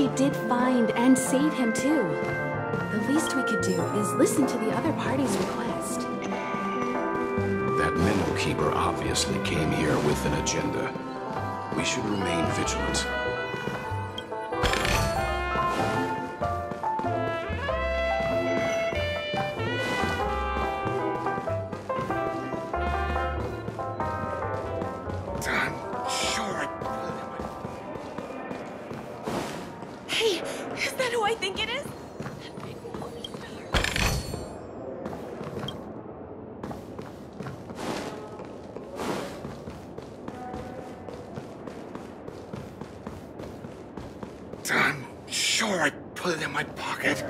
we did find and save him too. The least we could do is listen to the other party's request. That Minnow Keeper obviously came here with an agenda. We should remain vigilant. Hey, is that who I think it is? I'm sure I put it in my pocket.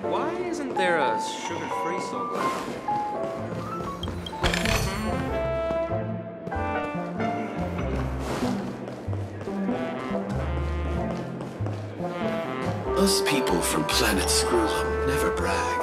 Why isn't there a sugar-free soda? Us people from Planet Screwlum never brag.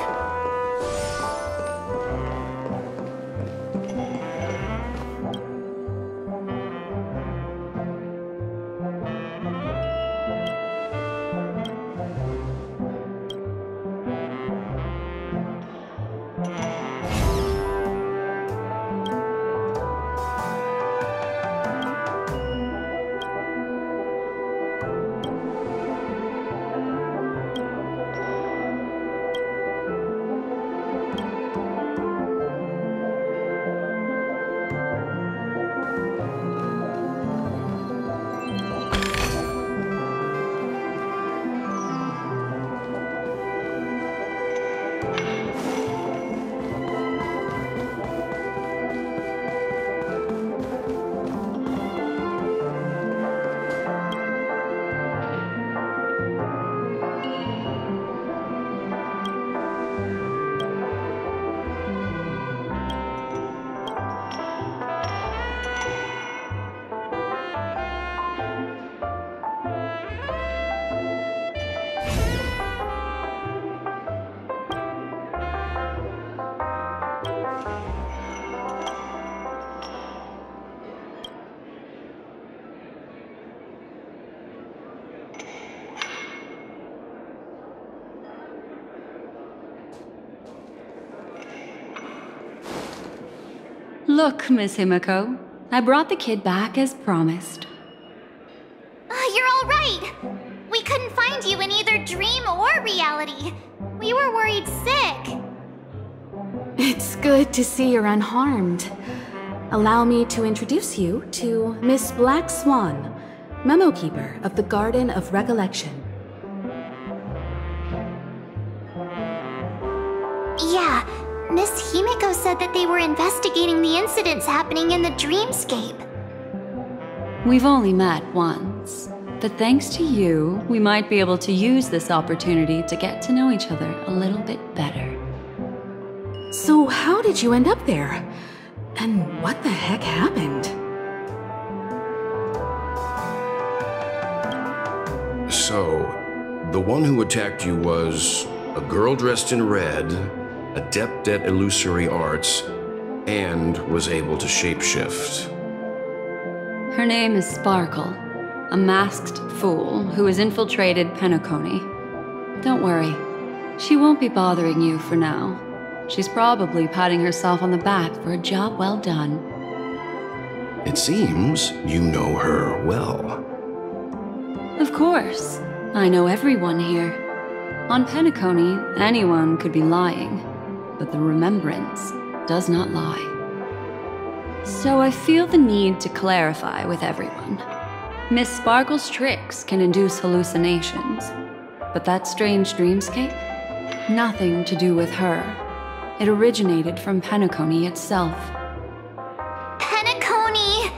Look, Miss Himiko, I brought the kid back as promised. You're all right. We couldn't find you in either dream or reality. We were worried sick. It's good to see you're unharmed. Allow me to introduce you to Miss Black Swan, Memo Keeper of the Garden of Recollection. Yeah, Miss Himiko said that they were investigating the incidents happening in the dreamscape. We've only met once, but thanks to you, we might be able to use this opportunity to get to know each other a little bit better. So how did you end up there? And what the heck happened? So, the one who attacked you was a girl dressed in red, adept at illusory arts, and was able to shapeshift. Her name is Sparkle, a masked fool who has infiltrated Penacony. Don't worry, she won't be bothering you for now. She's probably patting herself on the back for a job well done. It seems you know her well. Of course, I know everyone here. On Penacony, anyone could be lying, but the remembrance does not lie. So I feel the need to clarify with everyone. Miss Sparkle's tricks can induce hallucinations, but that strange dreamscape? Nothing to do with her. It originated from Penacony itself. Penacony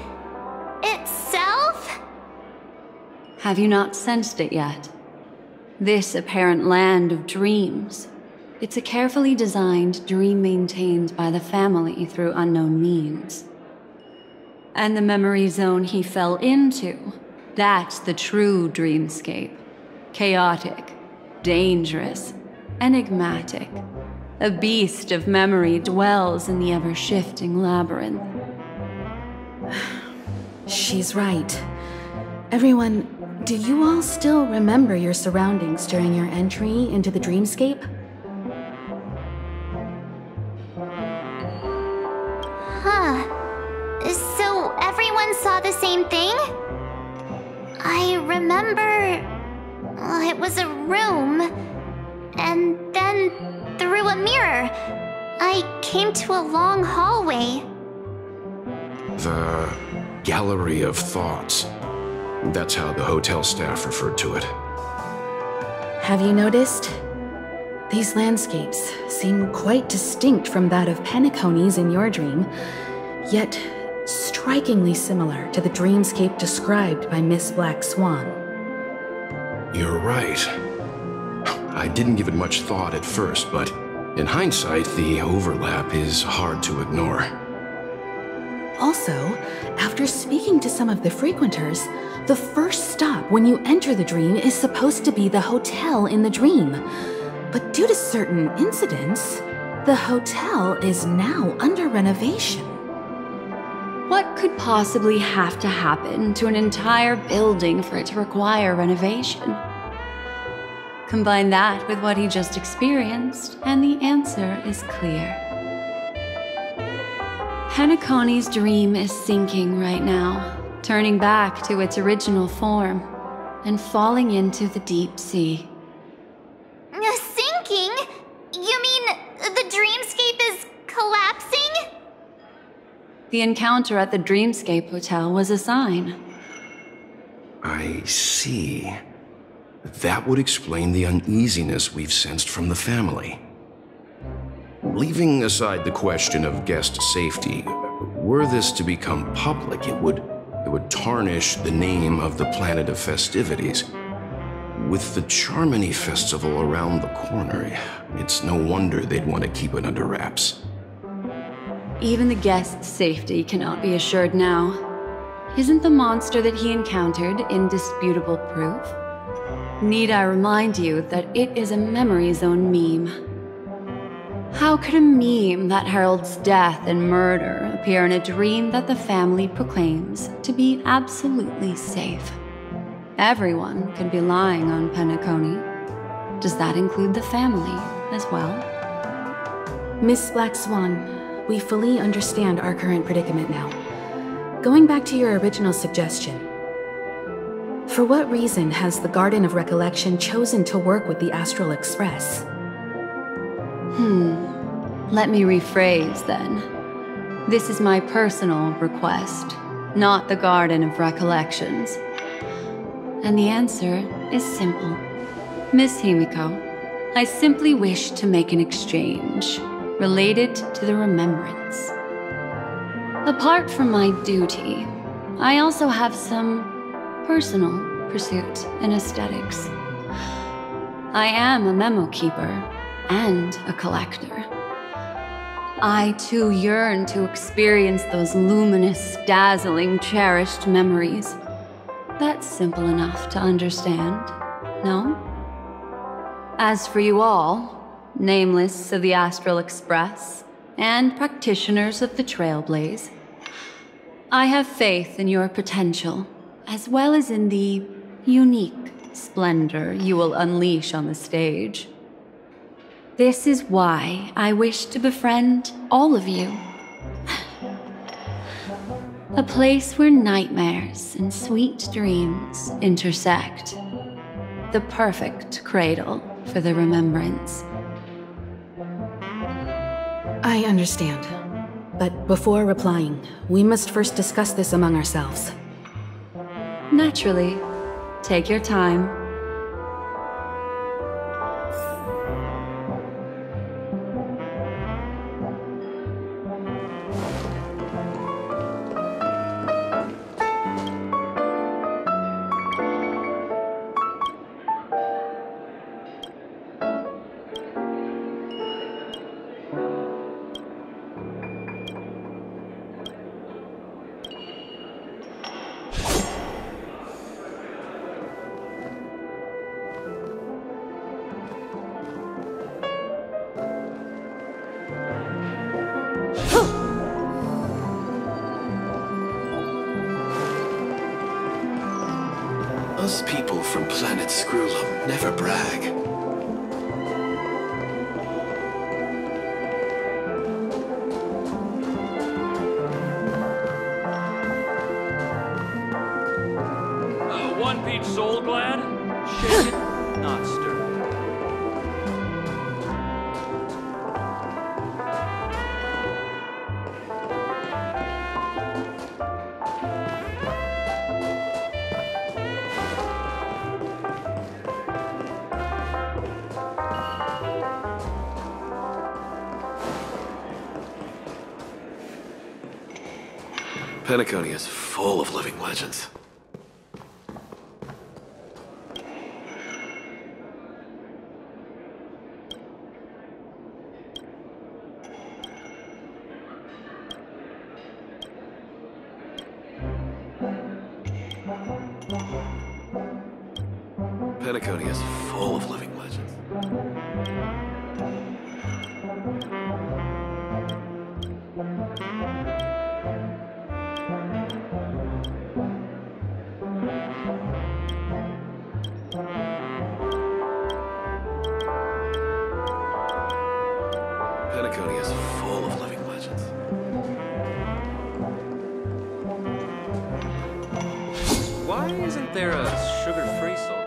itself? Have you not sensed it yet? This apparent land of dreams. It's a carefully designed dream maintained by the family through unknown means. And the memory zone he fell into, that's the true dreamscape. Chaotic, dangerous, enigmatic. A beast of memory dwells in the ever-shifting labyrinth. She's right. Everyone, do you all still remember your surroundings during your entry into the dreamscape? Huh. So everyone saw the same thing? I remember... it was a room. And then, through a mirror, I came to a long hallway. The Gallery of Thoughts. That's how the hotel staff referred to it. Have you noticed? These landscapes seem quite distinct from that of Penacony's in your dream, yet strikingly similar to the dreamscape described by Miss Black Swan. You're right. I didn't give it much thought at first, but in hindsight, the overlap is hard to ignore. Also, after speaking to some of the frequenters, the first stop when you enter the dream is supposed to be the hotel in the dream. But due to certain incidents, the hotel is now under renovation. What could possibly have to happen to an entire building for it to require renovation? Combine that with what he just experienced, and the answer is clear. Penacony's dream is sinking right now, turning back to its original form, and falling into the deep sea. Sinking? You mean the dreamscape is collapsing? The encounter at the Dreamscape Hotel was a sign. I see. That would explain the uneasiness we've sensed from the family. Leaving aside the question of guest safety, were this to become public, it would tarnish the name of the Planet of Festivities. With the Charmony Festival around the corner, it's no wonder they'd want to keep it under wraps. Even the guest's safety cannot be assured now. Isn't the monster that he encountered indisputable proof? Need I remind you that it is a Memory Zone meme? How could a meme that heralds death and murder appear in a dream that the family proclaims to be absolutely safe? Everyone could be lying on Penacony. Does that include the family as well? Miss Black Swan, we fully understand our current predicament now. Going back to your original suggestion, for what reason has the Garden of Recollection chosen to work with the Astral Express? Let me rephrase then. This is my personal request, not the Garden of Recollections. And the answer is simple. Miss Himiko, I simply wish to make an exchange related to the remembrance. Apart from my duty, I also have some personal pursuit in aesthetics. I am a memo keeper and a collector. I too yearn to experience those luminous, dazzling, cherished memories. That's simple enough to understand, no? As for you all, nameless of the Astral Express, and practitioners of the Trailblaze, I have faith in your potential, as well as in the unique splendor you will unleash on the stage. This is why I wish to befriend all of you. A place where nightmares and sweet dreams intersect. The perfect cradle for the remembrance. I understand. But before replying, we must first discuss this among ourselves. Naturally. Take your time. Us people from planet Screwlum never brag. One Peach Soul Glad? Shake it, not stir. Penacony is full of living legends. Penacony is full of living legends. Penacony is full of living legends. Why isn't there a sugar-free Soul?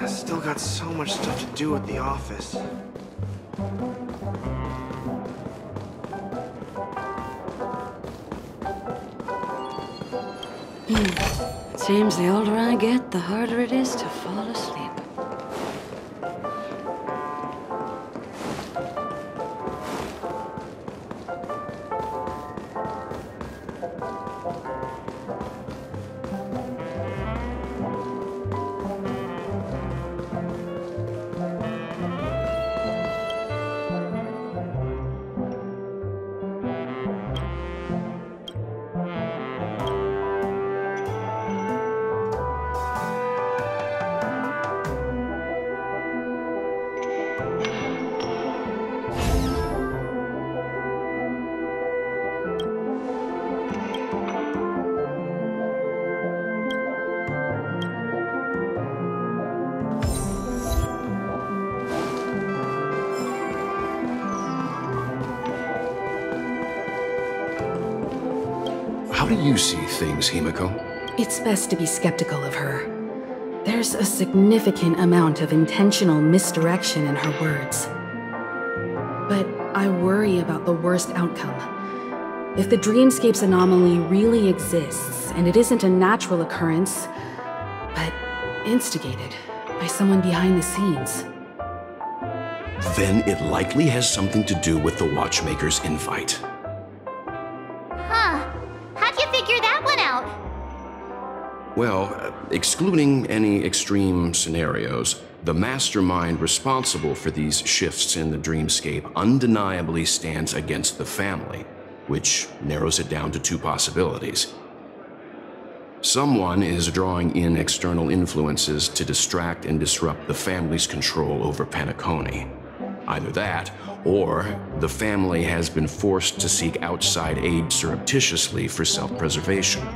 I still got so much stuff to do at the office. Seems the older I get, the harder it is to fall asleep. How do you see things, Himiko? It's best to be skeptical of her. There's a significant amount of intentional misdirection in her words. But I worry about the worst outcome. If the dreamscapes anomaly really exists, and it isn't a natural occurrence, but instigated by someone behind the scenes, Then it likely has something to do with the Watchmaker's invite. Huh. How'd you figure that one out? Well, excluding any extreme scenarios, the mastermind responsible for these shifts in the dreamscape undeniably stands against the family, which narrows it down to two possibilities. Someone is drawing in external influences to distract and disrupt the family's control over Penacony. Either that, or the family has been forced to seek outside aid surreptitiously for self-preservation.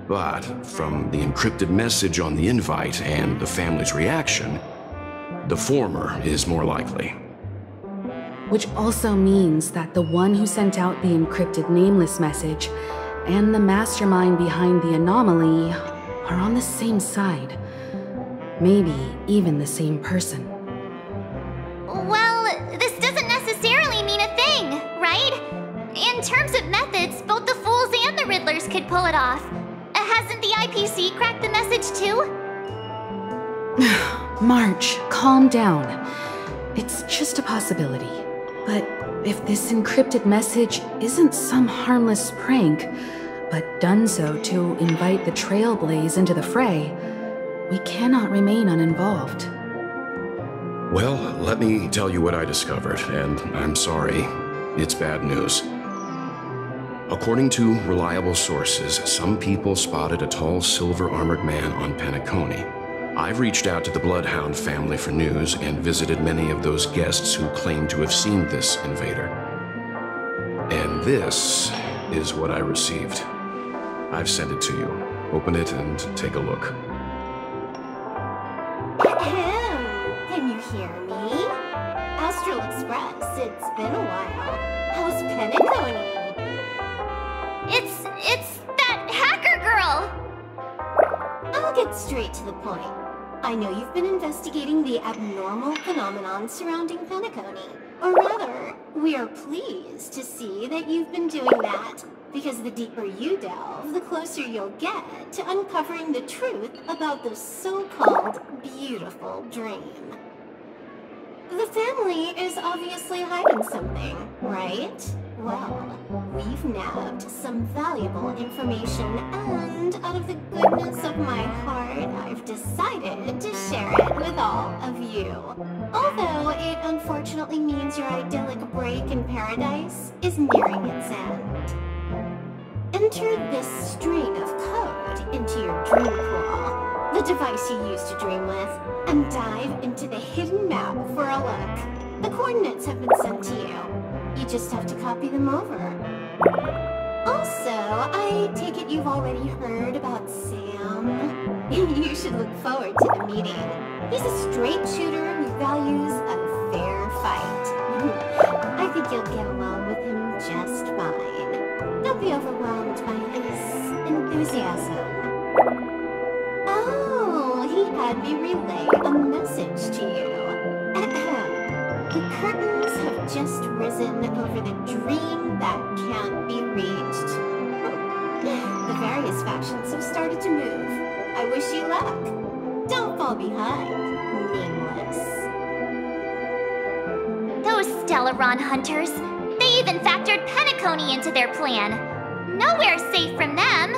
But from the encrypted message on the invite and the family's reaction, the former is more likely. Which also means that the one who sent out the encrypted nameless message and the mastermind behind the anomaly are on the same side. Maybe even the same person. Well, this doesn't necessarily mean a thing, right? In terms of methods, both the Fools and the Riddlers could pull it off. Hasn't the IPC cracked the message too? March, calm down. It's just a possibility. But if this encrypted message isn't some harmless prank, but done so to invite the Trailblaze into the fray, we cannot remain uninvolved. Well, let me tell you what I discovered, and I'm sorry, it's bad news. According to reliable sources, some people spotted a tall silver-armored man on Penacony. I've reached out to the Bloodhound family for news and visited many of those guests who claim to have seen this invader. And this is what I received. I've sent it to you. Open it and take a look. Can you hear me? Astral Express, it's been a while. How's Penacony? It's that hacker girl! I'll get straight to the point. I know you've been investigating the abnormal phenomenon surrounding Penacony. Or rather, we are pleased to see that you've been doing that, because the deeper you delve, the closer you'll get to uncovering the truth about this so-called beautiful dream. The family is obviously hiding something, right? Well, we've nabbed some valuable information, and out of the goodness of my heart, I've decided to share it with all of you. Although it unfortunately means your idyllic break in paradise is nearing its end. Enter this string of code into your dream pool, the device you use to dream with, and dive into the hidden map for a look. The coordinates have been sent to you. You just have to copy them over. Also, I take it you've already heard about Sam. You should look forward to the meeting. He's a straight shooter who values a fair fight. I think you'll get along with him just fine. Don't be overwhelmed by his enthusiasm. Oh, he had me relay a message to you. The curtains have just risen over the dream that can't be reached. The various factions have started to move. I wish you luck. Don't fall behind, meaningless. Those Stellaron hunters. They even factored Penacony into their plan. Nowhere safe from them.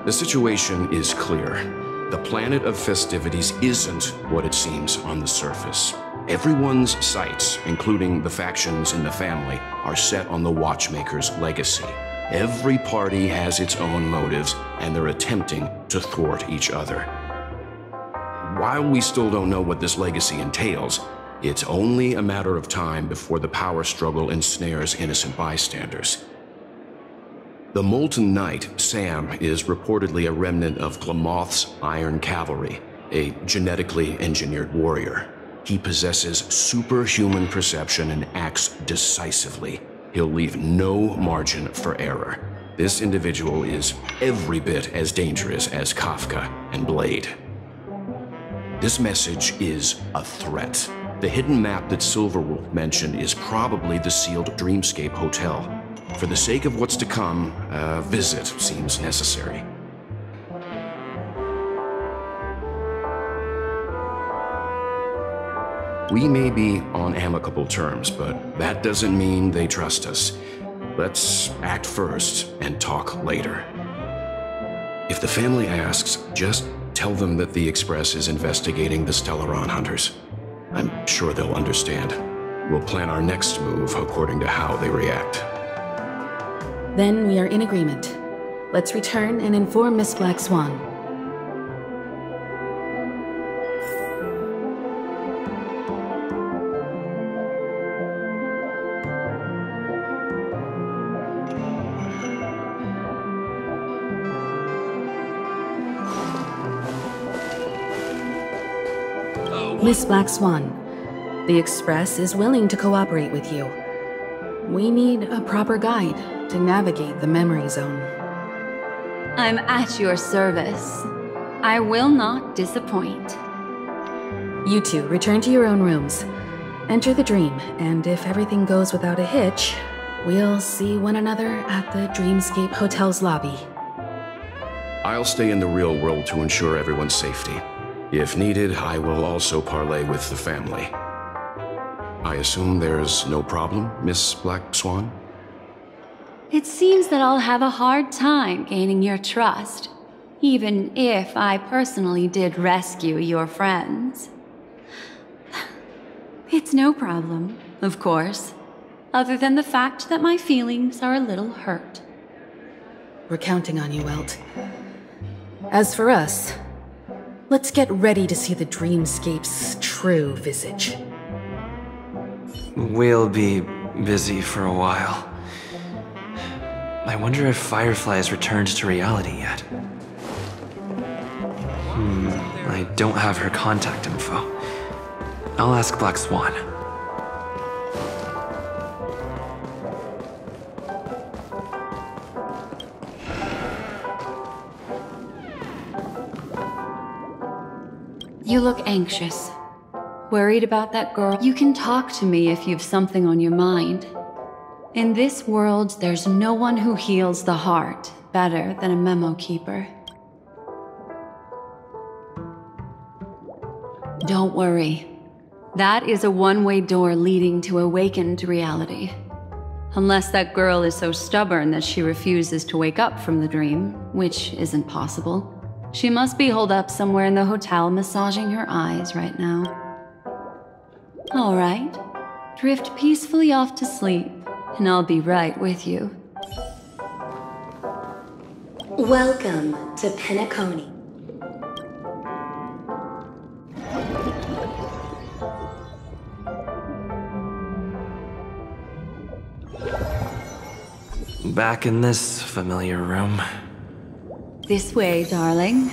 The situation is clear. The planet of festivities isn't what it seems on the surface. Everyone's sights, including the factions in the family, are set on the Watchmaker's legacy. Every party has its own motives, and they're attempting to thwart each other. While we still don't know what this legacy entails, it's only a matter of time before the power struggle ensnares innocent bystanders. The Molten Knight, Sam, is reportedly a remnant of Glamoth's Iron Cavalry, a genetically engineered warrior. He possesses superhuman perception and acts decisively. He'll leave no margin for error. This individual is every bit as dangerous as Kafka and Blade. This message is a threat. The hidden map that Silverwolf mentioned is probably the sealed Dreamscape Hotel. For the sake of what's to come, a visit seems necessary. We may be on amicable terms, but that doesn't mean they trust us. Let's act first and talk later. If the family asks, just tell them that the Express is investigating the Stellaron hunters. I'm sure they'll understand. We'll plan our next move according to how they react. Then we are in agreement. Let's return and inform Miss Black Swan. Miss Black Swan, the Express is willing to cooperate with you. We need a proper guide to navigate the memory zone. I'm at your service. I will not disappoint. You two return to your own rooms. Enter the dream, and if everything goes without a hitch, we'll see one another at the Dreamscape Hotel's lobby. I'll stay in the real world to ensure everyone's safety. If needed, I will also parley with the family. I assume there's no problem, Miss Black Swan? It seems that I'll have a hard time gaining your trust, even if I personally did rescue your friends. It's no problem, of course, other than the fact that my feelings are a little hurt. We're counting on you, Welt. As for us, let's get ready to see the Dreamscape's true visage. We'll be busy for a while. I wonder if Firefly has returned to reality yet. I don't have her contact info. I'll ask Black Swan. You look anxious. Worried about that girl? You can talk to me if you've something on your mind. In this world, there's no one who heals the heart better than a memo keeper. Don't worry. That is a one-way door leading to awakened reality. Unless that girl is so stubborn that she refuses to wake up from the dream, which isn't possible. She must be holed up somewhere in the hotel massaging her eyes right now. All right. Drift peacefully off to sleep, and I'll be right with you. Welcome to Penacony. Back in this familiar room. This way, darling.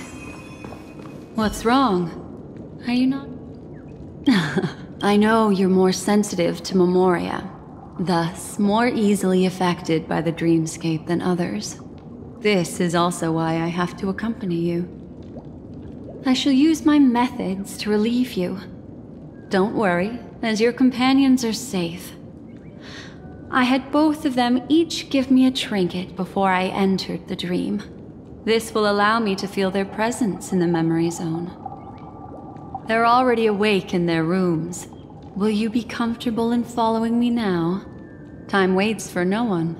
What's wrong? Are you not? I know you're more sensitive to Memoria, thus more easily affected by the dreamscape than others. This is also why I have to accompany you. I shall use my methods to relieve you. Don't worry, as your companions are safe. I had both of them each give me a trinket before I entered the dream. This will allow me to feel their presence in the memory zone. They're already awake in their rooms. Will you be comfortable in following me now? Time waits for no one.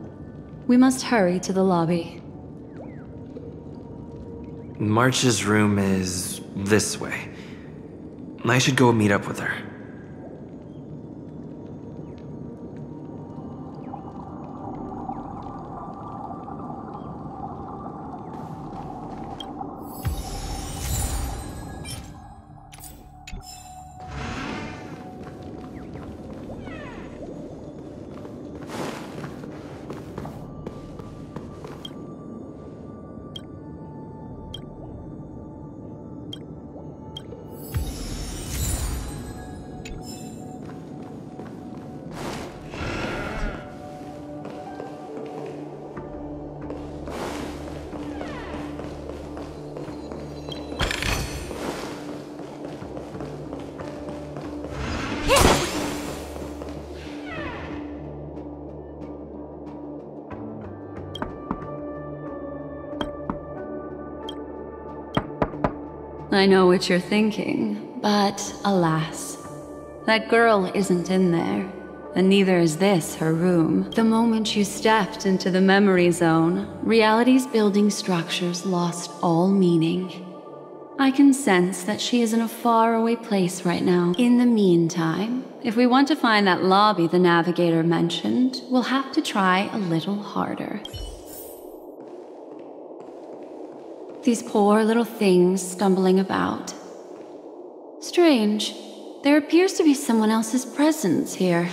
We must hurry to the lobby. March's room is this way. I should go meet up with her. I know what you're thinking, but alas, that girl isn't in there, and neither is this her room. The moment you stepped into the memory zone, reality's building structures lost all meaning. I can sense that she is in a faraway place right now. In the meantime, if we want to find that lobby the navigator mentioned, we'll have to try a little harder. These poor little things stumbling about. Strange. There appears to be someone else's presence here.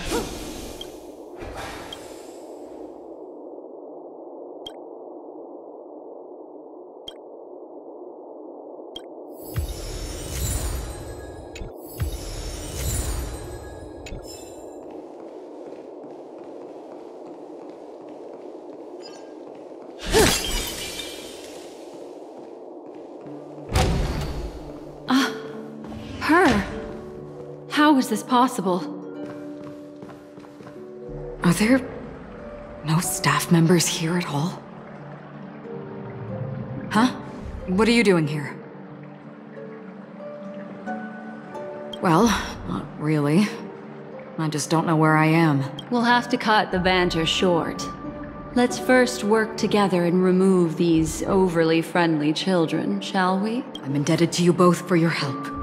How is this possible? Are there no staff members here at all? Huh? What are you doing here? Well, not really. I just don't know where I am. We'll have to cut the banter short. Let's first work together and remove these overly friendly children, shall we? I'm indebted to you both for your help.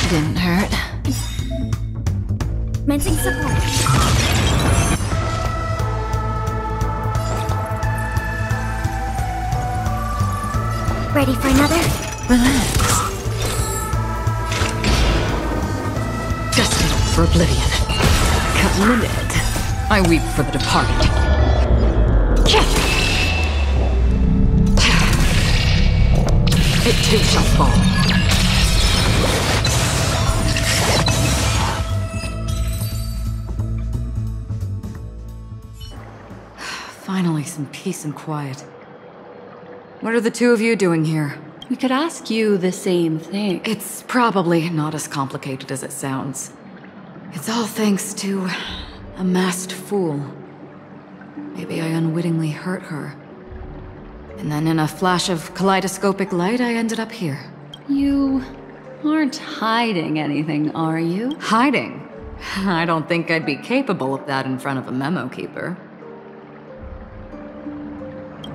Didn't hurt. Mensing support. Ready for another? Relax. Destined for oblivion. Cut limit. I weep for the departed. It too shall fall. Finally, some peace and quiet. What are the two of you doing here? We could ask you the same thing. It's probably not as complicated as it sounds. It's all thanks to a masked fool. Maybe I unwittingly hurt her. And then in a flash of kaleidoscopic light, I ended up here. You aren't hiding anything, are you? Hiding? I don't think I'd be capable of that in front of a memo keeper.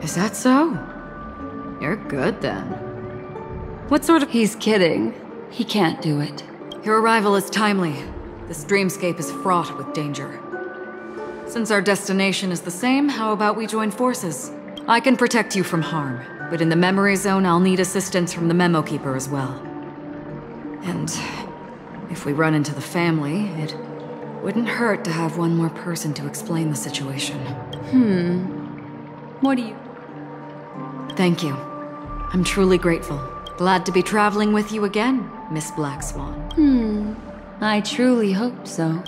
Is that so? You're good then. What sort of— He's kidding. He can't do it. Your arrival is timely. This dreamscape is fraught with danger. Since our destination is the same, how about we join forces? I can protect you from harm, but in the memory zone I'll need assistance from the memo keeper as well. And if we run into the family, it wouldn't hurt to have one more person to explain the situation. What do you— Thank you. I'm truly grateful. Glad to be traveling with you again, Miss Black Swan. I truly hope so.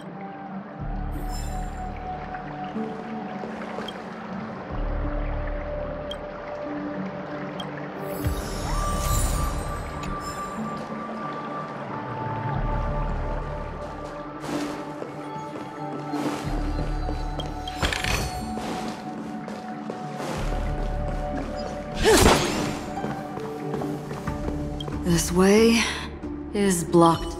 This way is blocked.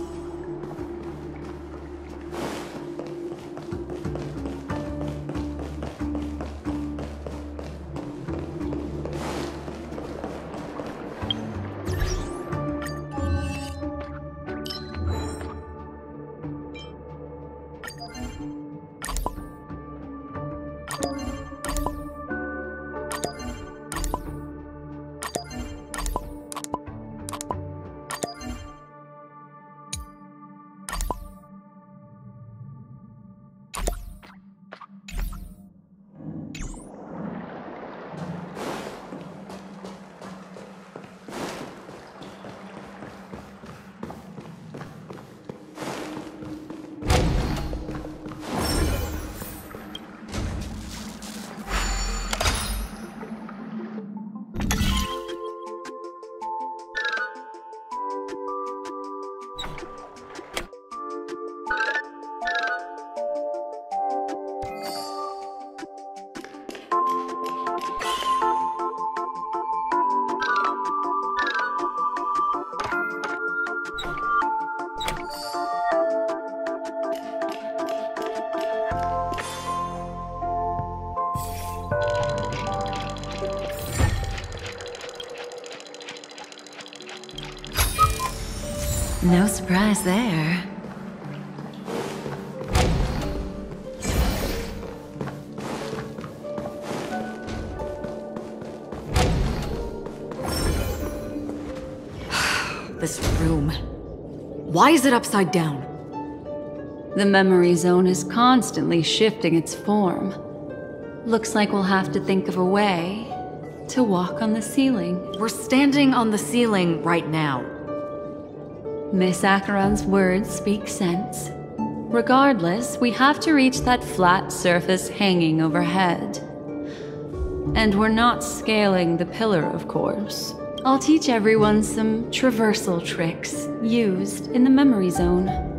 No surprise there. This room. Why is it upside down? The memory zone is constantly shifting its form. Looks like we'll have to think of a way to walk on the ceiling. We're standing on the ceiling right now. Miss Acheron's words speak sense. Regardless, we have to reach that flat surface hanging overhead. And we're not scaling the pillar, of course. I'll teach everyone some traversal tricks used in the memory zone.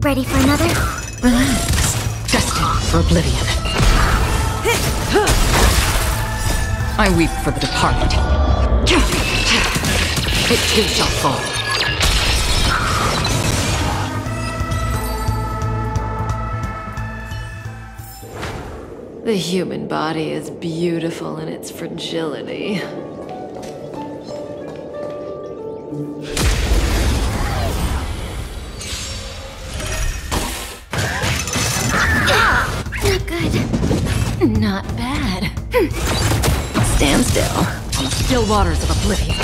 Ready for another? Relax. Destined for oblivion. I weep for the departed. It too shall fall. The human body is beautiful in its fragility. Not bad. Stand still. On the still waters of oblivion.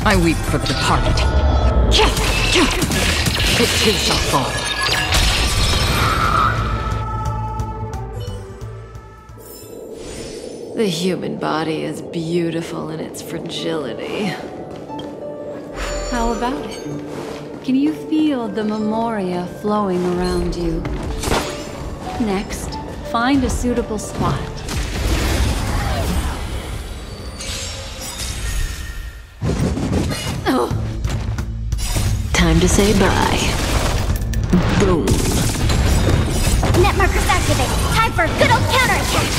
I weep for the departed. It too shall fall. The human body is beautiful in its fragility. How about it? Can you feel the memoria flowing around you? Next, find a suitable spot. Oh. Time to say bye. Boom. Net markers activated. Time for a good old counterattack.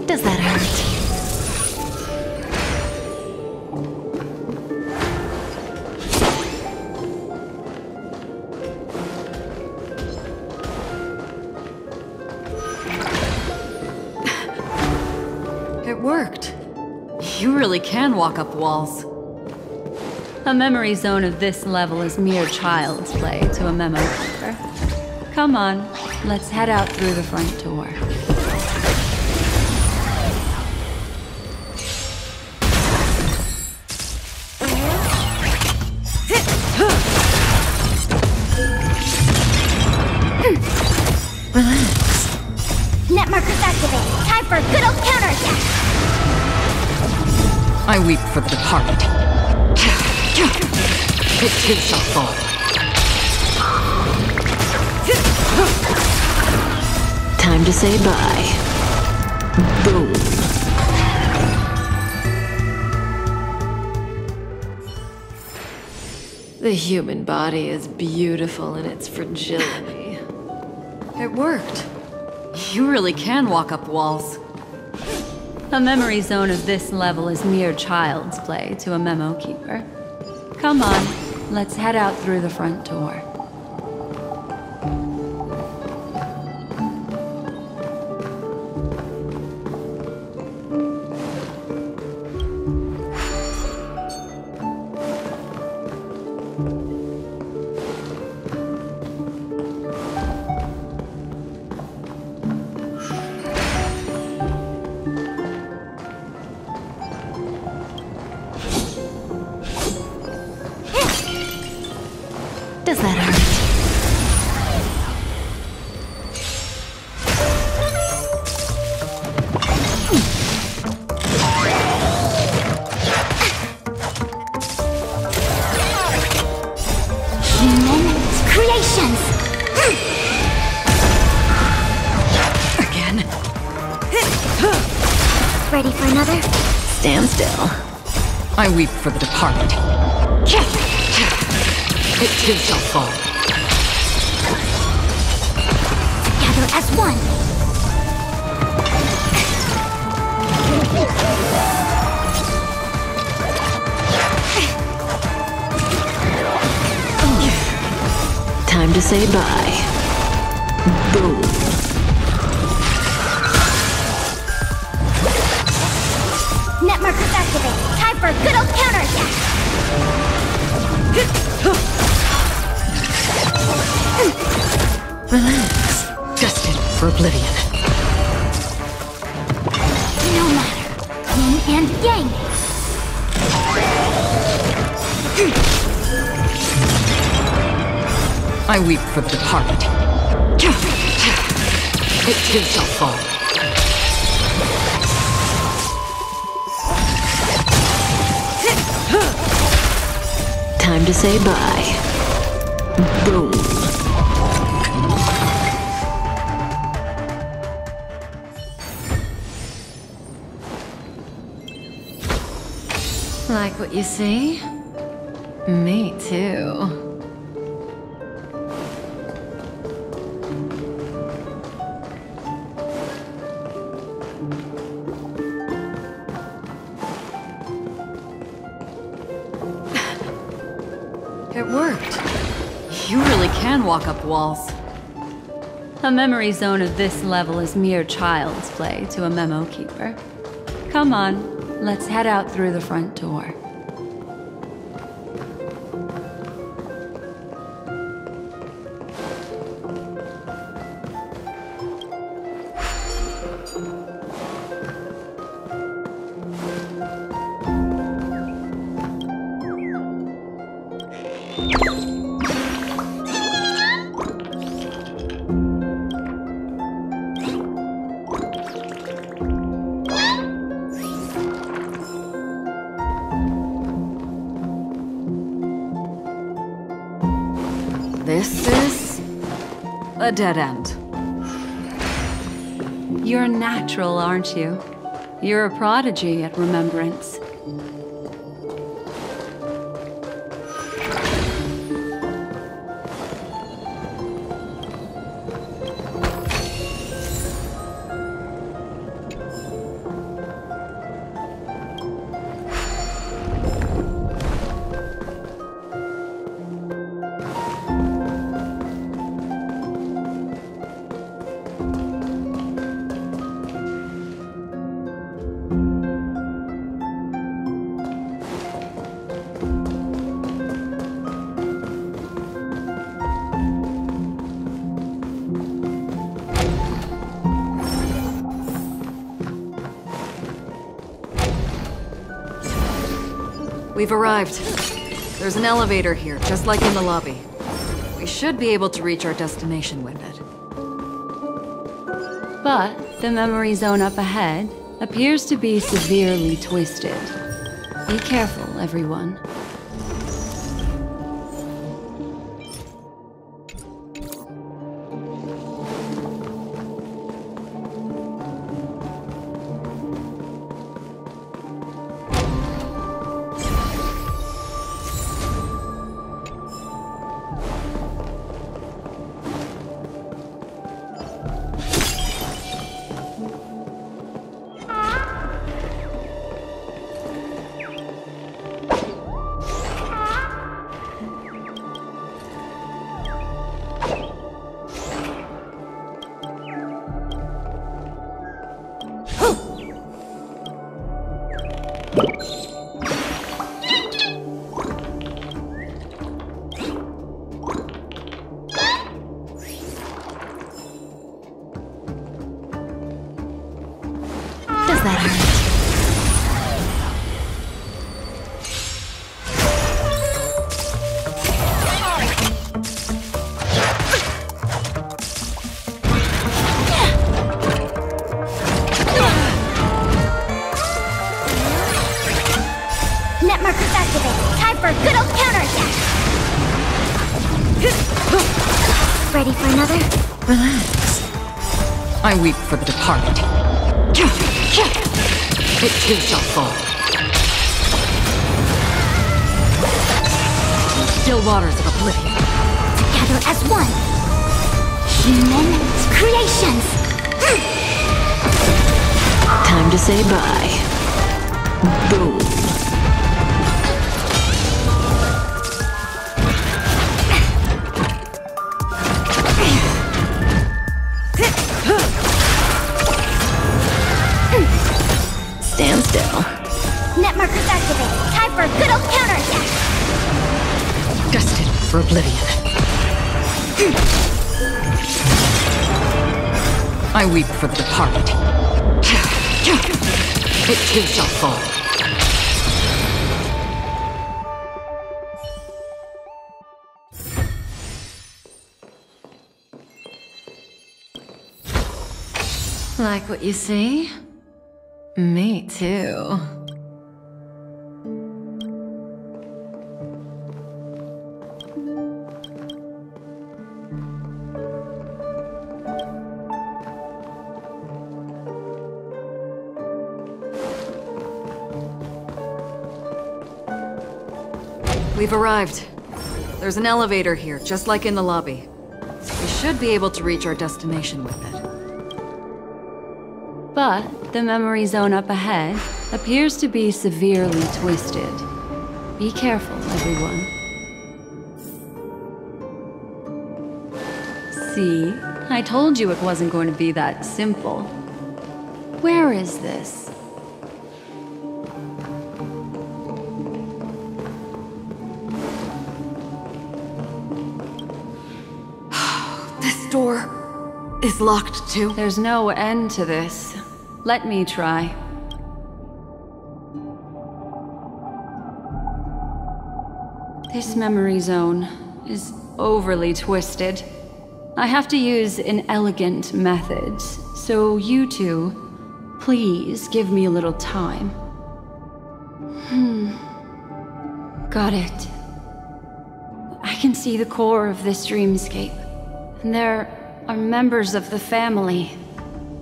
Does that hurt? It worked. You really can walk up walls. A memory zone of this level is mere child's play to a memo keeper. Come on, let's head out through the front door. Relax. Net markers activated. Time for a good old counterattack. I weep for the departed. It too shall fall. Time to say bye. Boom. The human body is beautiful in its fragility. It worked. You really can walk up walls. A memory zone of this level is mere child's play to a memo keeper. Come on, let's head out through the front door. Does that hurt? another? Stand still. I weep for the departed. It too shall fall. Together as one. Time to say bye. Boom. Net markers activate. Time for a good old counterattack. Relax. Destined for oblivion. No matter. Yin and yang. I weep for the departed. It too shall fall. Time to say bye. Boom. Like what you see? Me too. It worked. You really can walk up walls. A memory zone of this level is mere child's play to a memo keeper. Come on, let's head out through the front door. This is a dead end. You're natural, aren't you? You're a prodigy at remembrance. We've arrived. There's an elevator here, just like in the lobby. We should be able to reach our destination with it. But the memory zone up ahead appears to be severely twisted. Be careful, everyone. Does that hurt? Net markers activate. Time for a good old counterattack. Ready for another? Relax. I weep for the departed. It too shall fall. Still waters of oblivion. Together as one. Human creations. Time to say bye. Boom. Stand still. Net markers activated. Time for a good old counterattack. Destined for oblivion. I weep for the departed. It too shall fall. Like what you see? Me too. We've arrived. There's an elevator here, just like in the lobby. We should be able to reach our destination with it. But the memory zone up ahead appears to be severely twisted. Be careful, everyone. See? I told you it wasn't going to be that simple. Where is this? This door is locked too. There's no end to this. Let me try. This memory zone is overly twisted. I have to use an elegant method, so you two, please give me a little time. Got it. I can see the core of this dreamscape, and there are members of the family,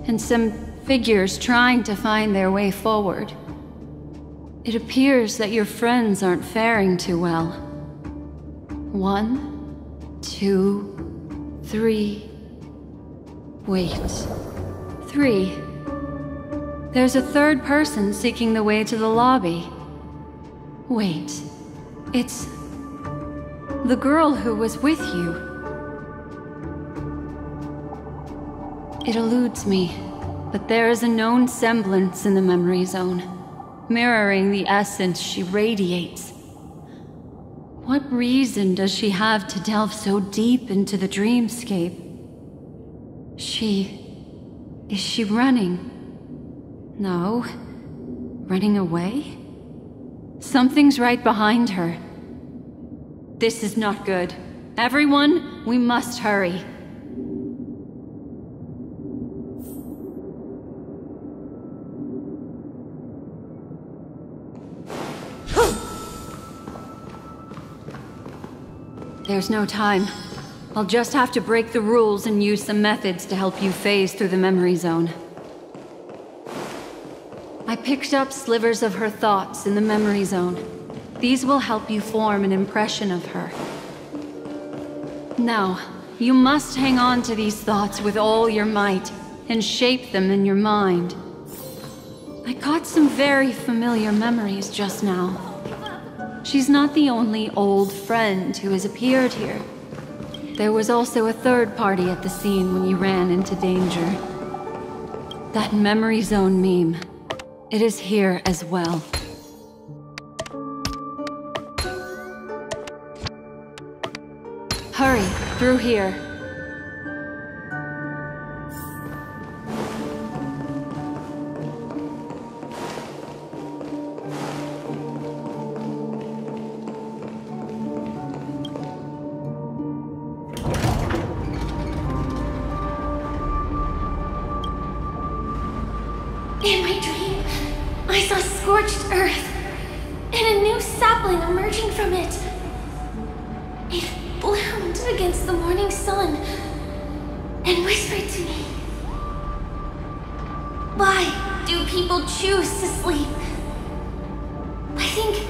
and some figures trying to find their way forward. It appears that your friends aren't faring too well. 1, 2, 3. Wait. 3. There's a third person seeking the way to the lobby. Wait. It's the girl who was with you. It eludes me, but there is a known semblance in the memory zone, mirroring the essence she radiates. What reason does she have to delve so deep into the dreamscape? Is she running? No. Running away? Something's right behind her. This is not good. Everyone, we must hurry. There's no time. I'll just have to break the rules and use some methods to help you phase through the memory zone. I picked up slivers of her thoughts in the memory zone. These will help you form an impression of her. Now, you must hang on to these thoughts with all your might and shape them in your mind. I caught some very familiar memories just now. She's not the only old friend who has appeared here. There was also a third party at the scene when you ran into danger. That memory zone meme. It is here as well. Hurry, through here. In my dream, I saw scorched earth, and a new sapling emerging from it. It bloomed against the morning sun, and whispered to me, "Lie do people choose to sleep? I think...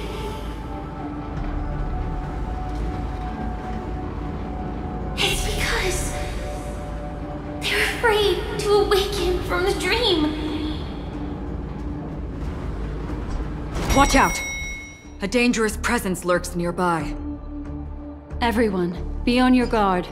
it's because... they're afraid to awaken from the dream. Watch out! A dangerous presence lurks nearby. Everyone, be on your guard.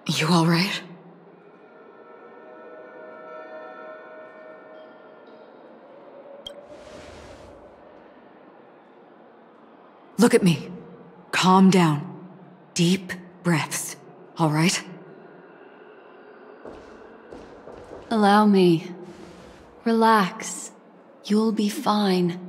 You all right? Look at me. Calm down. Deep breaths, all right? Allow me. Relax. You'll be fine.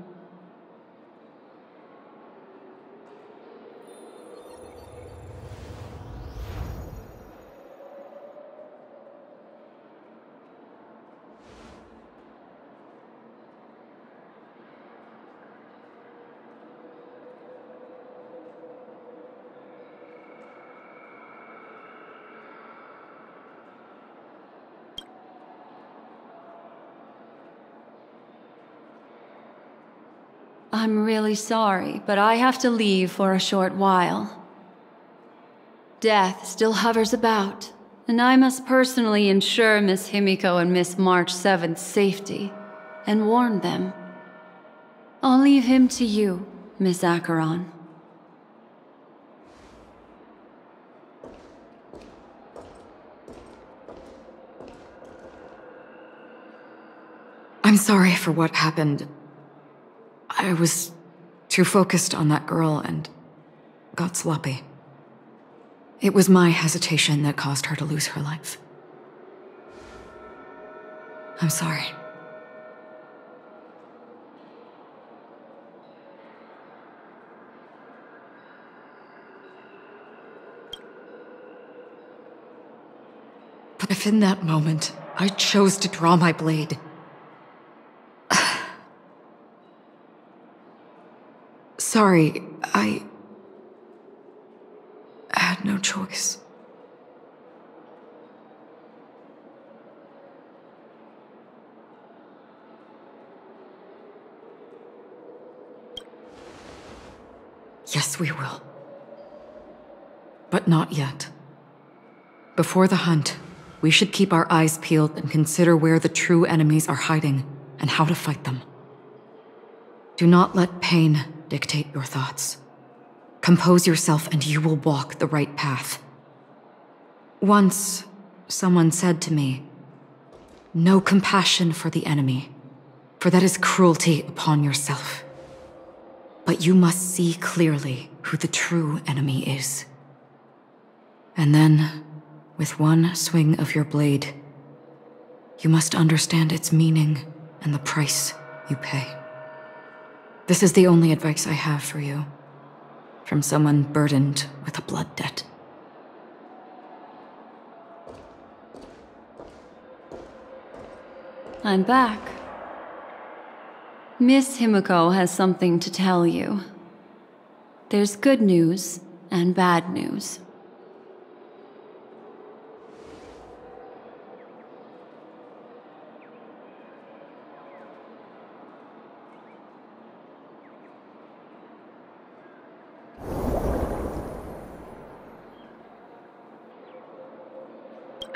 I'm really sorry, but I have to leave for a short while. Death still hovers about, and I must personally ensure Miss Himiko and Miss March 7th's safety, and warn them. I'll leave him to you, Miss Acheron. I'm sorry for what happened. I was too focused on that girl and got sloppy. It was my hesitation that caused her to lose her life. I'm sorry. But if in that moment I chose to draw my blade, sorry, I had no choice. Yes, we will. But not yet. Before the hunt, we should keep our eyes peeled and consider where the true enemies are hiding and how to fight them. Do not let pain dictate your thoughts. Compose yourself and you will walk the right path. Once, someone said to me, "No compassion for the enemy, for that is cruelty upon yourself. But you must see clearly who the true enemy is. And then, with one swing of your blade, you must understand its meaning and the price you pay." This is the only advice I have for you, from someone burdened with a blood debt. I'm back. Miss Himiko has something to tell you. There's good news and bad news.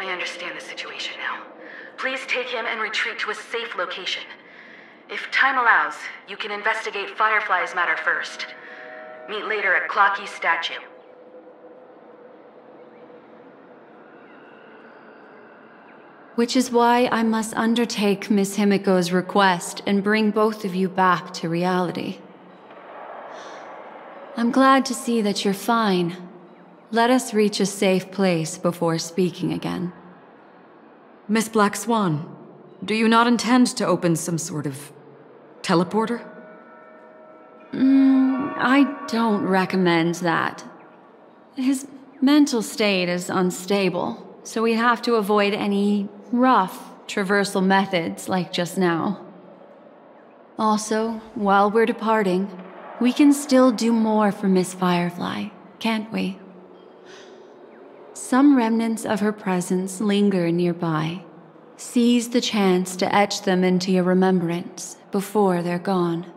I understand the situation now. Please take him and retreat to a safe location. If time allows, you can investigate Firefly's matter first. Meet later at Clocky's statue. Which is why I must undertake Miss Himiko's request and bring both of you back to reality. I'm glad to see that you're fine. Let us reach a safe place before speaking again. Miss Black Swan, do you not intend to open some sort of teleporter? I don't recommend that. His mental state is unstable, so we have to avoid any rough traversal methods like just now. Also, while we're departing, we can still do more for Miss Firefly, can't we? Some remnants of her presence linger nearby. Seize the chance to etch them into your remembrance before they're gone.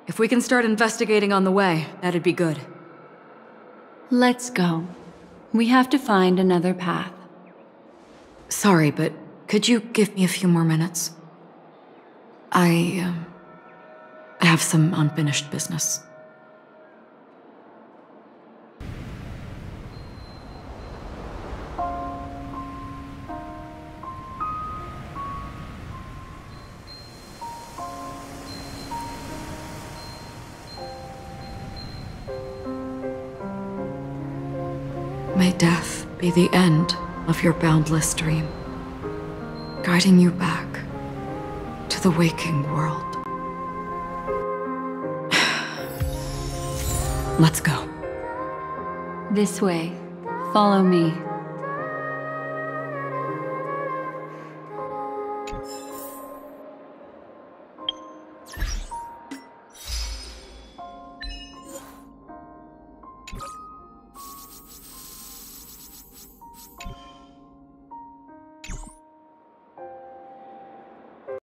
If we can start investigating on the way, that'd be good. Let's go. We have to find another path. Sorry, but could you give me a few more minutes? I have some unfinished business. May death be the end of your boundless dream, guiding you back to the waking world. Let's go. This way. Follow me.